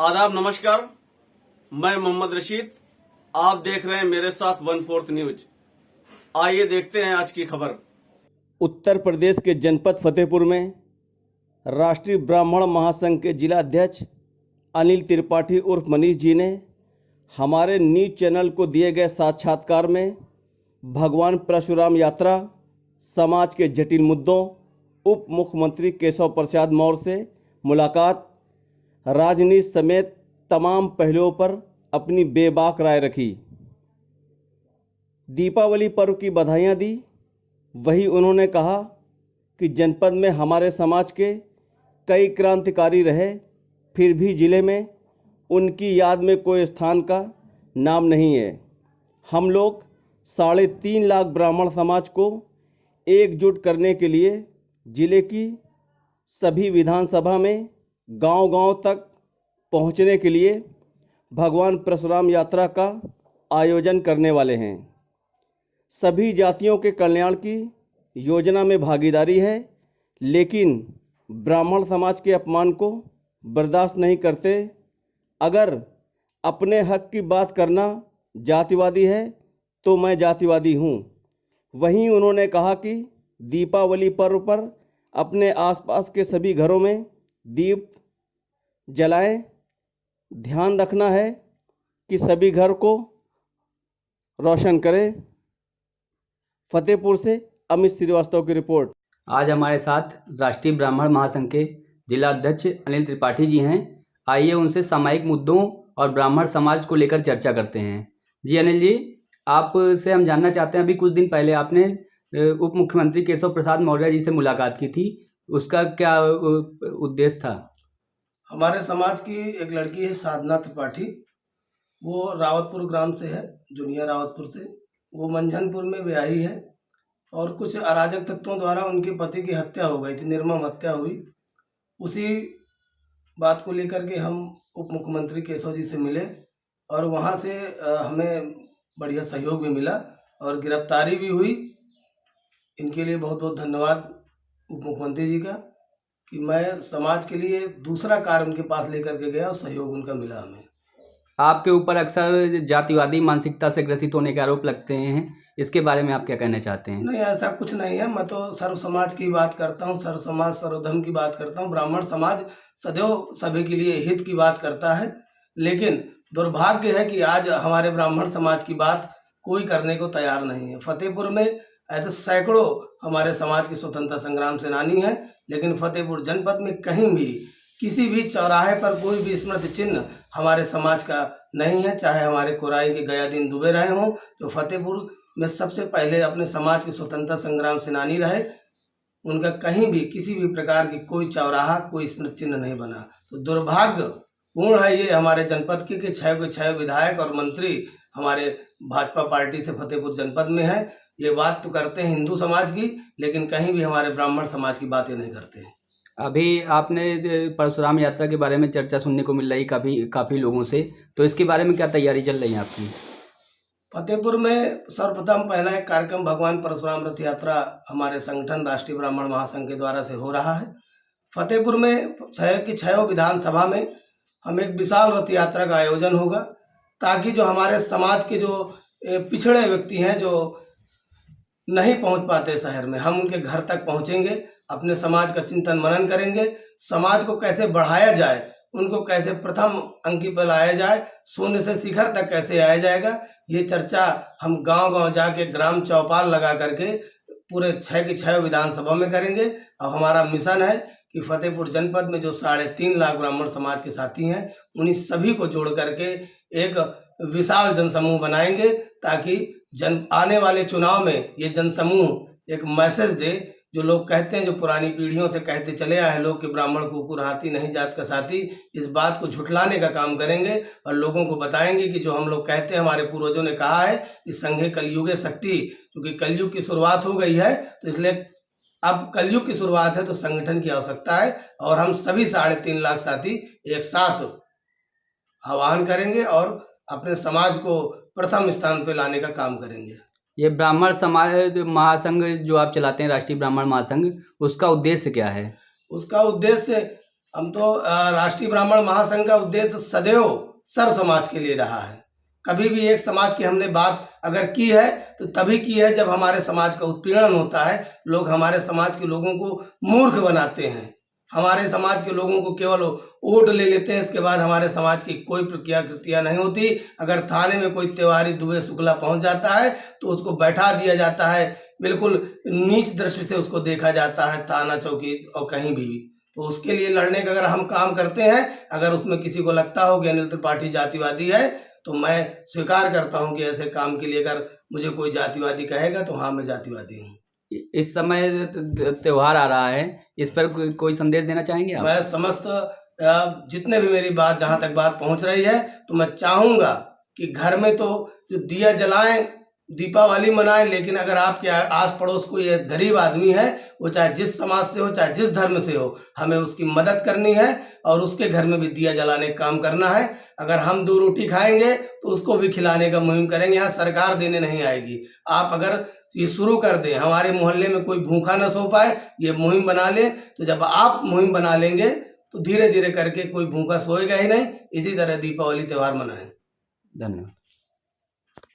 आदाब, नमस्कार। मैं मोहम्मद रशीद, आप देख रहे हैं मेरे साथ 1/4 न्यूज। आइए देखते हैं आज की खबर। उत्तर प्रदेश के जनपद फतेहपुर में राष्ट्रीय ब्राह्मण महासंघ के जिला अध्यक्ष अनिल त्रिपाठी उर्फ मनीष जी ने हमारे न्यूज चैनल को दिए गए साक्षात्कार में भगवान परशुराम यात्रा, समाज के जटिल मुद्दों, उप मुख्यमंत्री केशव प्रसाद मौर्य से मुलाकात, राजनीति समेत तमाम पहलुओं पर अपनी बेबाक राय रखी। दीपावली पर्व की बधाइयाँ दी। वही उन्होंने कहा कि जनपद में हमारे समाज के कई क्रांतिकारी रहे, फिर भी जिले में उनकी याद में कोई स्थान का नाम नहीं है। हम लोग 3.5 लाख ब्राह्मण समाज को एकजुट करने के लिए जिले की सभी विधानसभा में गांव-गांव तक पहुंचने के लिए भगवान परशुराम यात्रा का आयोजन करने वाले हैं। सभी जातियों के कल्याण की योजना में भागीदारी है, लेकिन ब्राह्मण समाज के अपमान को बर्दाश्त नहीं करते। अगर अपने हक की बात करना जातिवादी है तो मैं जातिवादी हूँ। वहीं उन्होंने कहा कि दीपावली पर्व पर अपने आसपास के सभी घरों में दीप जलाएं। ध्यान रखना है कि सभी घर को रोशन करें। फतेहपुर से अमित श्रीवास्तव की रिपोर्ट। आज हमारे साथ राष्ट्रीय ब्राह्मण महासंघ के जिला अध्यक्ष अनिल त्रिपाठी जी हैं। आइए उनसे सामाजिक मुद्दों और ब्राह्मण समाज को लेकर चर्चा करते हैं। जी अनिल जी, आपसे हम जानना चाहते हैं, अभी कुछ दिन पहले आपने उप मुख्यमंत्री केशव प्रसाद मौर्य जी से मुलाकात की थी, उसका क्या उद्देश्य था? हमारे समाज की एक लड़की है साधना त्रिपाठी, वो रावतपुर ग्राम से है, जुनिया रावतपुर से। वो मंझनपुर में ब्याही है और कुछ अराजक तत्वों द्वारा उनके पति की हत्या हो गई थी, निर्मम हत्या हुई। उसी बात को लेकर के हम उप मुख्यमंत्री केशव जी से मिले और वहाँ से हमें बढ़िया सहयोग भी मिला और गिरफ्तारी भी हुई। इनके लिए बहुत बहुत धन्यवाद उप मुख्यमंत्री जी का कि मैं समाज के लिए दूसरा कार्य उनके पास लेकर के गया और सहयोग उनका मिला हमें। आपके ऊपर अक्सर जातिवादी मानसिकता से ग्रसित होने के आरोप लगते हैं, इसके बारे में आप क्या कहना चाहते हैं? नहीं, ऐसा कुछ नहीं है। मैं तो सर्व समाज की बात करता हूँ, सर्व समाज सर्वधर्म की बात करता हूँ। ब्राह्मण समाज सदैव सभी के लिए हित की बात करता है, लेकिन दुर्भाग्य है कि आज हमारे ब्राह्मण समाज की बात कोई करने को तैयार नहीं है। फतेहपुर में ऐसे सैकड़ों हमारे समाज के स्वतंत्रता संग्राम सेनानी हैं, लेकिन फतेहपुर जनपद में कहीं भी किसी भी चौराहे पर कोई भी स्मृति चिन्ह हमारे समाज का नहीं है। चाहे हमारे कोराई के गयादीन दुबे रहे हों, जो फतेहपुर में सबसे पहले अपने समाज के स्वतंत्रता संग्राम सेनानी रहे, उनका कहीं भी किसी भी प्रकार की कोई चौराहा, कोई स्मृति चिन्ह नहीं बना। तो दुर्भाग्यपूर्ण है ये हमारे जनपद के 6 विधायक और मंत्री हमारे भाजपा पार्टी से फतेहपुर जनपद में है। ये बात तो करते हैं हिंदू समाज की, लेकिन कहीं भी हमारे ब्राह्मण समाज की बातें नहीं करते हैं। अभी आपने परशुराम यात्रा के बारे में चर्चा सुनने को मिल रही काफ़ी लोगों से, तो इसके बारे में क्या तैयारी चल रही है आपकी? फतेहपुर में सर्वप्रथम पहला एक कार्यक्रम भगवान परशुराम रथ यात्रा हमारे संगठन राष्ट्रीय ब्राह्मण महासंघ के द्वारा से हो रहा है। फतेहपुर में 6 विधानसभा में हम एक विशाल रथ यात्रा का आयोजन होगा, ताकि जो हमारे समाज के जो पिछड़े व्यक्ति हैं, जो नहीं पहुंच पाते शहर में, हम उनके घर तक पहुंचेंगे, अपने समाज का चिंतन मनन करेंगे। समाज को कैसे बढ़ाया जाए, उनको कैसे प्रथम अंकी पर लाया जाए, शून्य से शिखर तक कैसे आया जाएगा, ये चर्चा हम गांव-गांव जाके ग्राम चौपाल लगा करके पूरे 6 की 6 विधानसभा में करेंगे। अब हमारा मिशन है कि फतेहपुर जनपद में जो 3.5 लाख ब्राह्मण समाज के साथी हैं, उन्हीं सभी को जोड़ करके एक विशाल जनसमूह बनाएंगे, ताकि आने वाले चुनाव में ये जनसमूह एक मैसेज दे। जो लोग कहते हैं, जो पुरानी पीढ़ियों से कहते चले आए हैं लोग कि ब्राह्मण कुकुर हाथी नहीं जात का साथी, इस बात को झुठलाने का काम करेंगे और लोगों को बताएंगे कि जो हम लोग कहते हैं, हमारे पूर्वजों ने कहा है कि संघे कलयुगे शक्ति, क्योंकि कलयुग की शुरुआत हो गई है, तो इसलिए अब कलयुग की शुरुआत है तो संगठन की आवश्यकता है और हम सभी 3.5 लाख साथी एक साथ आह्वान करेंगे और अपने समाज को प्रथम स्थान पर लाने का काम करेंगे। ये ब्राह्मण समाज महासंघ जो आप चलाते हैं, राष्ट्रीय ब्राह्मण महासंघ, उसका उद्देश्य क्या है? उसका उद्देश्य हम तो राष्ट्रीय ब्राह्मण महासंघ का उद्देश्य सदैव सर्व समाज के लिए रहा है। कभी भी एक समाज की हमने बात अगर की है तो तभी की है जब हमारे समाज का उत्पीड़न होता है, लोग हमारे समाज के लोगों को मूर्ख बनाते हैं, हमारे समाज के लोगों को केवल वोट ले लेते हैं, इसके बाद हमारे समाज की कोई प्रक्रिया कृतियाँ नहीं होती। अगर थाने में कोई तिवारी दुबे शुक्ला पहुंच जाता है तो उसको बैठा दिया जाता है, बिल्कुल नीच दृष्टि से उसको देखा जाता है थाना चौकी और कहीं भी। तो उसके लिए लड़ने का अगर हम काम करते हैं, अगर उसमें किसी को लगता हो कि अनिल त्रिपाठी जातिवादी है, तो मैं स्वीकार करता हूं कि ऐसे काम के लिए अगर मुझे कोई जातिवादी कहेगा तो हाँ, मैं जातिवादी हूँ। इस समय त्योहार आ रहा है, इस पर कोई संदेश देना चाहेंगे आप? मैं समस्त जितने भी मेरी बात जहां तक बात पहुंच रही है, तो मैं चाहूंगा कि घर में तो जो दिया जलाएं, दीपावली मनाएं, लेकिन अगर आपके आस पड़ोस कोई एक गरीब आदमी है, वो चाहे जिस समाज से हो, चाहे जिस धर्म से हो, हमें उसकी मदद करनी है और उसके घर में भी दिया जलाने का काम करना है। अगर हम 2 रोटी खाएंगे तो उसको भी खिलाने का मुहिम करेंगे। यहाँ सरकार देने नहीं आएगी। आप अगर ये शुरू कर दें, हमारे मोहल्ले में कोई भूखा न सो पाए, ये मुहिम बना ले, तो जब आप मुहिम बना लेंगे तो धीरे धीरे करके कोई भूखा सोएगा ही नहीं। इसी तरह दीपावली त्योहार मनाएं। धन्यवाद।